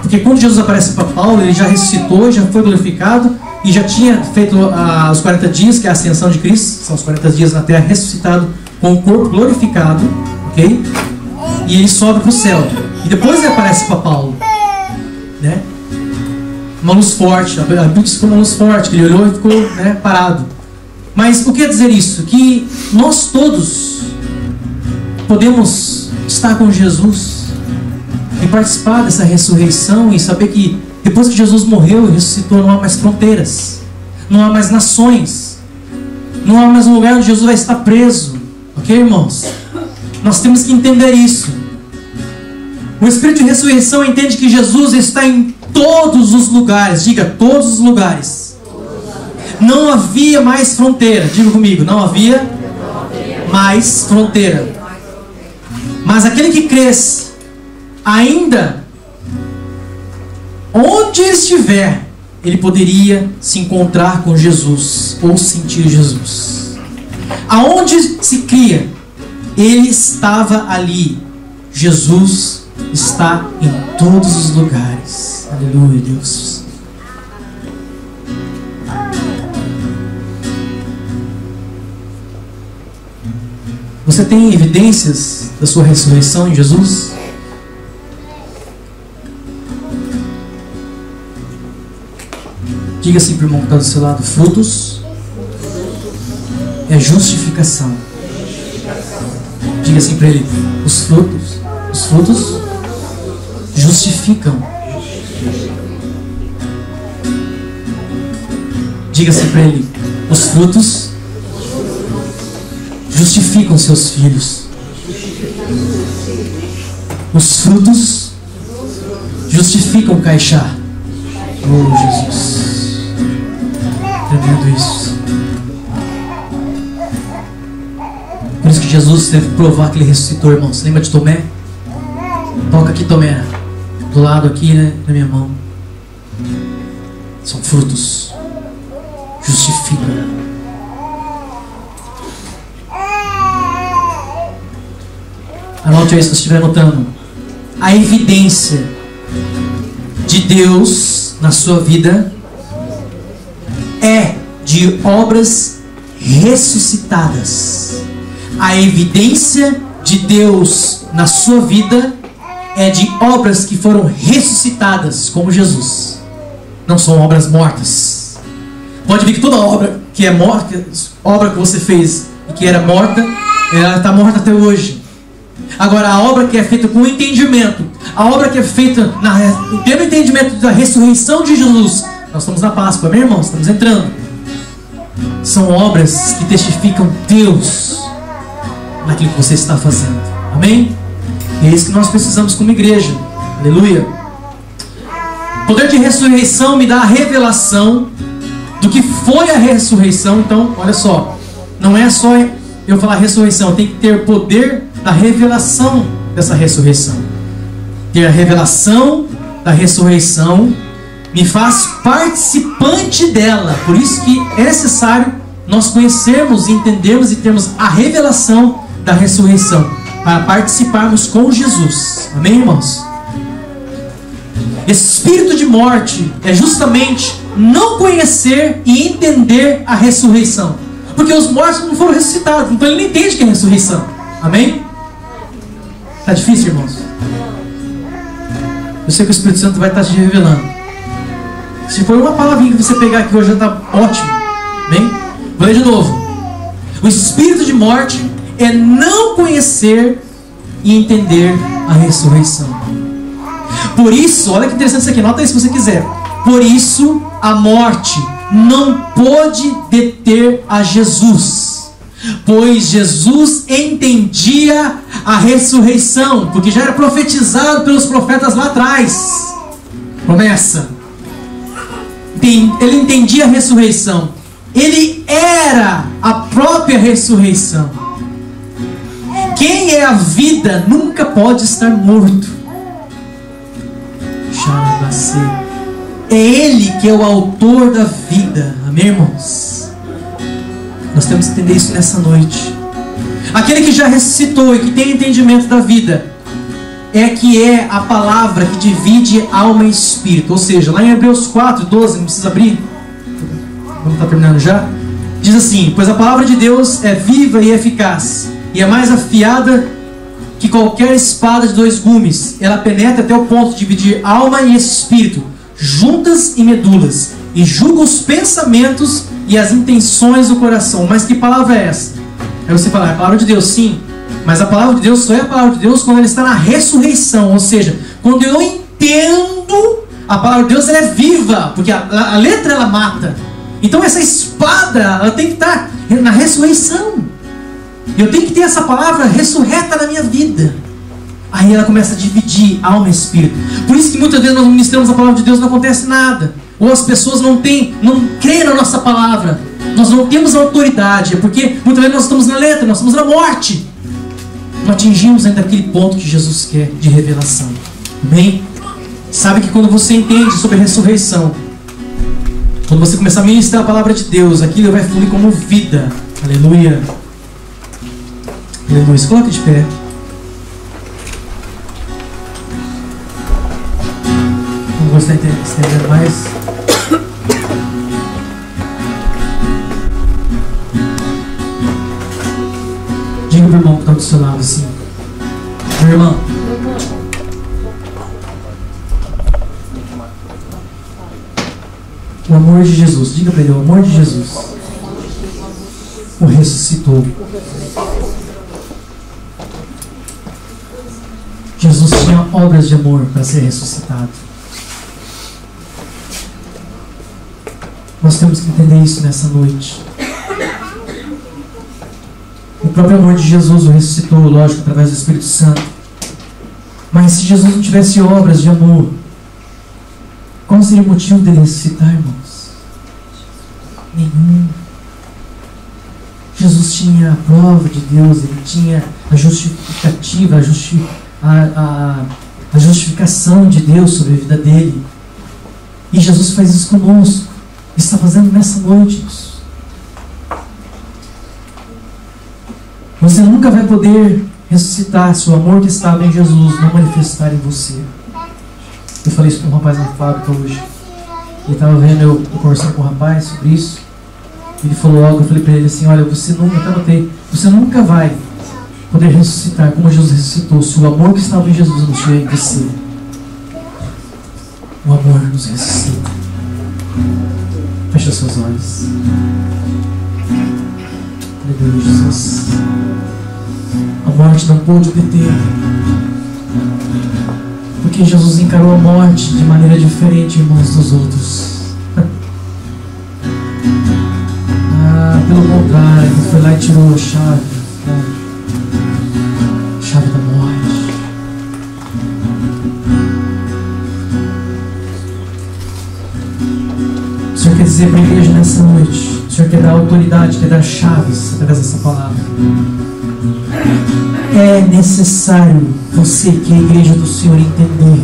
porque quando Jesus aparece para Paulo, ele já ressuscitou, já foi glorificado e já tinha feito os 40 dias, que é a ascensão de Cristo, são os 40 dias na terra, ressuscitado com o corpo glorificado, ok? E ele sobe para o céu, e depois ele aparece para Paulo, né? Uma luz forte, a Bíblia diz que foi uma luz forte, que ele olhou e ficou, né, parado. Mas o que quer dizer isso? Que nós todos podemos estar com Jesus e participar dessa ressurreição e saber que depois que Jesus morreu e ressuscitou, não há mais fronteiras, não há mais nações, não há mais um lugar onde Jesus vai estar preso. Ok, irmãos? Nós temos que entender isso. O Espírito de ressurreição entende que Jesus está em todos os lugares. Diga, todos os lugares. Não havia mais fronteira. Diga comigo, não havia mais fronteira. Mas aquele que cresce, ainda onde estiver, ele poderia se encontrar com Jesus ou sentir Jesus. Aonde se cria, ele estava ali. Jesus está em todos os lugares. Aleluia, Deus. Você tem evidências da sua ressurreição em Jesus? Diga assim para o irmão que está do seu lado: frutos é justificação. Diga assim para ele: os frutos justificam. Diga assim para ele: os frutos justificam seus filhos. Os frutos justificam Caixá. Oh, Jesus. Tremendo isso. Por isso que Jesus teve que provar que ele ressuscitou, irmãos. Lembra de Tomé? Toca aqui, Tomé. do lado aqui, né, na minha mão. São frutos. Justifica. Anote aí se você estiver anotando. A evidência de Deus na sua vida é de obras ressuscitadas. A evidência de Deus na sua vida é de obras que foram ressuscitadas, como Jesus. Não são obras mortas. Pode ver que toda obra que é morta, obra que você fez e que era morta, ela está morta até hoje. Agora, a obra que é feita com entendimento, a obra que é feita pelo entendimento da ressurreição de Jesus, nós estamos na Páscoa, meu irmão, estamos entrando. São obras que testificam Deus naquilo que você está fazendo. Amém? E é isso que nós precisamos como igreja. Aleluia. O poder de ressurreição me dá a revelação do que foi a ressurreição. Então, olha só, não é só eu falar ressurreição, tem que ter o poder da revelação dessa ressurreição. Ter a revelação da ressurreição me faz participante dela. Por isso que é necessário nós conhecermos, entendermos e termos a revelação da ressurreição para participarmos com Jesus. Amém, irmãos? Espírito de morte é justamente não conhecer e entender a ressurreição, porque os mortos não foram ressuscitados, então ele não entende que é ressurreição. Amém? Está difícil, irmãos? Eu sei que o Espírito Santo vai estar te revelando. Se for uma palavrinha que você pegar aqui hoje já está ótimo. Amém? Vou ler de novo. O espírito de morte é não conhecer e entender a ressurreição. Por isso, olha que interessante isso aqui, nota isso se você quiser. Por isso, a morte não pôde deter a Jesus, pois Jesus entendia a ressurreição, porque já era profetizado pelos profetas lá atrás. Promessa. Ele entendia a ressurreição. Ele era a própria ressurreição. Quem é a vida nunca pode estar morto. É Ele que é o autor da vida. Amém, irmãos? Nós temos que entender isso nessa noite. Aquele que já ressuscitou e que tem entendimento da vida é a palavra que divide alma e espírito. Ou seja, lá em Hebreus 4:12, não precisa abrir, vamos estar terminando já. Diz assim: pois a palavra de Deus é viva e eficaz, e é mais afiada que qualquer espada de 2 gumes. Ela penetra até o ponto de dividir alma e espírito, juntas e medulas, e julga os pensamentos e as intenções do coração. Mas que palavra é essa? Aí você fala: é a palavra de Deus, sim. Mas a palavra de Deus só é a palavra de Deus quando ela está na ressurreição. Ou seja, quando eu entendo, a palavra de Deus ela é viva, porque a letra ela mata. Então essa espada ela tem que estar na ressurreição. Eu tenho que ter essa palavra ressurreta na minha vida. Aí ela começa a dividir alma e espírito. Por isso que muitas vezes nós ministramos a palavra de Deus e não acontece nada. Ou as pessoas não creem na nossa palavra. Nós não temos autoridade. É porque muitas vezes nós estamos na letra, nós estamos na morte. Não atingimos ainda aquele ponto que Jesus quer de revelação. Amém? Sabe que quando você entende sobre a ressurreição, quando você começar a ministrar a palavra de Deus, aquilo vai fluir como vida. Aleluia. Aleluia. Se coloque de pé. Não vou estender mais. Diga para o irmão que está do seu lado assim: meu irmão, o amor de Jesus, diga para ele: o amor de Jesus o ressuscitou. Jesus tinha obras de amor para ser ressuscitado. Nós temos que entender isso nessa noite. O próprio amor de Jesus o ressuscitou, lógico, através do Espírito Santo. Mas se Jesus não tivesse obras de amor, qual seria o motivo dele ressuscitar, irmãos? Nenhum. Jesus tinha a prova de Deus, ele tinha a justificativa, a justificação de Deus sobre a vida dele. E Jesus faz isso conosco. Está fazendo nessa noite. Você nunca vai poder ressuscitar se o amor que estava em Jesus não manifestar em você. Eu falei isso com um rapaz na fábrica hoje. Ele estava vendo eu conversando com o rapaz sobre isso. Ele falou algo, eu falei para ele assim: olha, você nunca vai poder ressuscitar como Jesus ressuscitou se o amor que estava em Jesus não estiver em você. O amor nos ressuscita. Fecha seus olhos. Aleluia, Jesus. A morte não pôde deter, porque Jesus encarou a morte de maneira diferente, irmãos, dos outros. Pelo contrário, ele foi lá e tirou a chave da morte. O Senhor quer dizer para a igreja nessa noite, o Senhor quer dar autoridade, quer dar chaves através dessa palavra. É necessário você, que é a igreja do Senhor, entender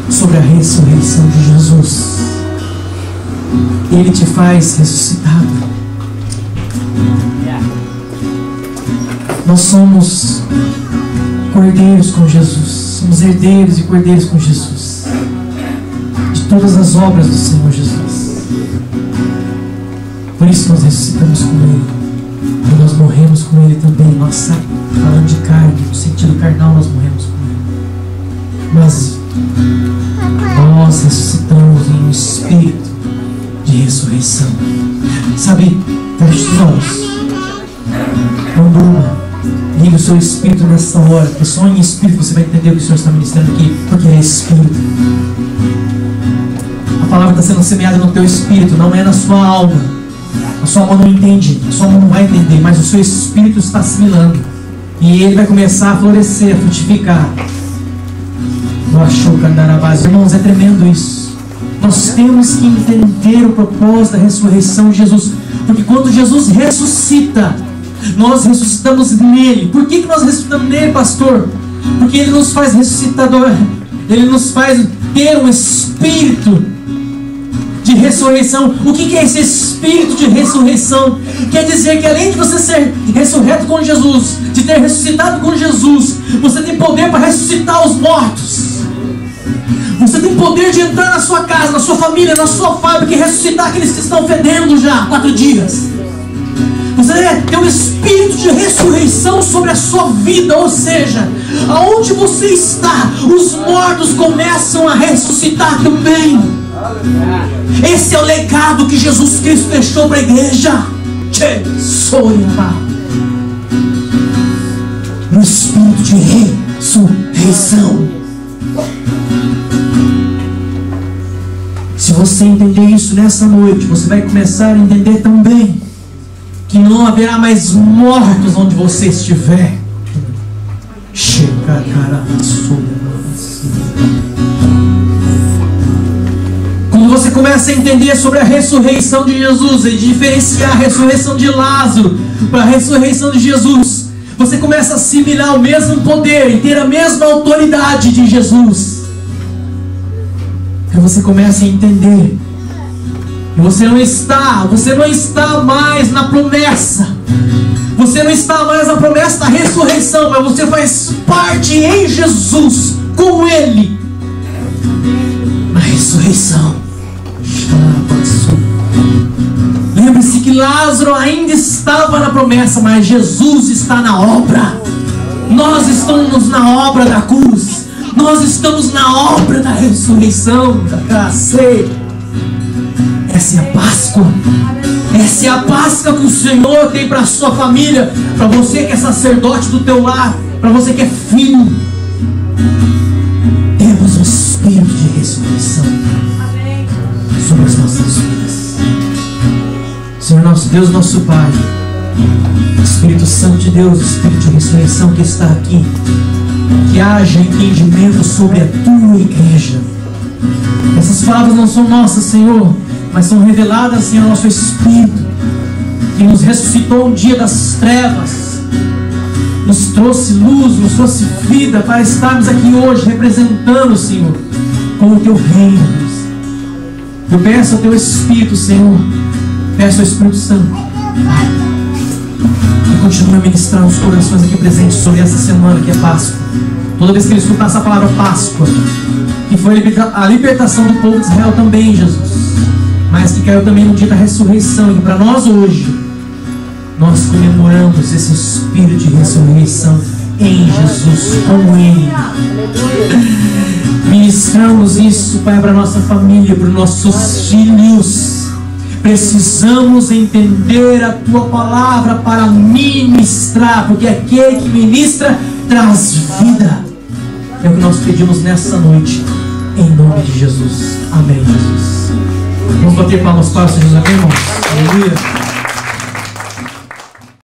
sobre a ressurreição de Jesus. Ele te faz ressuscitado. Nós somos cordeiros com Jesus, somos herdeiros e cordeiros com Jesus, de todas as obras do Senhor Jesus. Por isso nós ressuscitamos com Ele, e nós morremos com Ele também. Nós, falando de carne, no sentido carnal, nós morremos com Ele, mas nós ressuscitamos em um espírito de ressurreição. Sabe, feche os olhos, não durma. Liga o seu espírito nessa hora, porque só em espírito você vai entender o que o Senhor está ministrando aqui, porque é espírito. A palavra está sendo semeada no teu espírito, não é na sua alma. A sua alma não entende, a sua alma não vai entender, mas o seu espírito está assimilando. E ele vai começar a florescer, a frutificar. Irmãos, é tremendo isso. Nós temos que entender o propósito da ressurreição de Jesus, porque quando Jesus ressuscita, nós ressuscitamos nele. Por que nós ressuscitamos nele, pastor? Porque ele nos faz ressuscitador. Ele nos faz ter um espírito de ressurreição. O que é esse espírito de ressurreição? Quer dizer que além de você ser ressurreto com Jesus, de ter ressuscitado com Jesus, você tem poder para ressuscitar os mortos. Você tem poder de entrar na sua casa, na sua família, na sua fábrica e ressuscitar aqueles que estão fedendo já há 4 dias. Você tem um espírito de ressurreição sobre a sua vida, ou seja, aonde você está, os mortos começam a ressuscitar também. Esse é o legado que Jesus Cristo deixou para a igreja. Um espírito de ressurreição. Se você entender isso nessa noite, você vai começar a entender também que não haverá mais mortos onde você estiver. Quando você começa a entender sobre a ressurreição de Jesus e diferenciar a ressurreição de Lázaro para a ressurreição de Jesus, você começa a assimilar o mesmo poder e ter a mesma autoridade de Jesus. E você começa a entender que você não está mais na promessa. Você não está mais na promessa da ressurreição, mas você faz parte em Jesus, com Ele, na ressurreição. Lembre-se que Lázaro ainda estava na promessa, mas Jesus está na obra. Nós estamos na obra da cruz. Nós estamos na obra da ressurreição, da graça. Essa é a Páscoa. Essa é a Páscoa que o Senhor tem para a sua família, para você que é sacerdote do teu lar, para você que é filho. Temos um espírito de ressurreição sobre as nossas vidas. Senhor nosso Deus, nosso Pai, Espírito Santo de Deus, Espírito de ressurreição que está aqui, que haja entendimento sobre a tua igreja. Essas palavras não são nossas, Senhor, mas são reveladas, Senhor, ao nosso Espírito, que nos ressuscitou um dia das trevas, nos trouxe luz, nos trouxe vida para estarmos aqui hoje representando, Senhor, com o Teu reino, Deus. Eu peço ao Teu Espírito, Senhor, peço ao Espírito Santo, Pai, que continue a ministrar os corações aqui presentes sobre essa semana que é Páscoa. Toda vez que ele escutar essa palavra Páscoa, que foi a libertação do povo de Israel também, Jesus, mas que caiu também no dia da ressurreição, e que para nós hoje, nós comemoramos esse espírito de ressurreição em Jesus, com Ele. Ministramos isso, Pai, para a nossa família, para os nossos filhos. Precisamos entender a Tua palavra para ministrar, porque aquele que ministra traz vida. É o que nós pedimos nessa noite, em nome de Jesus. Amém, Jesus. Vamos bater palmas para o Senhor, amém, irmãos? Aleluia.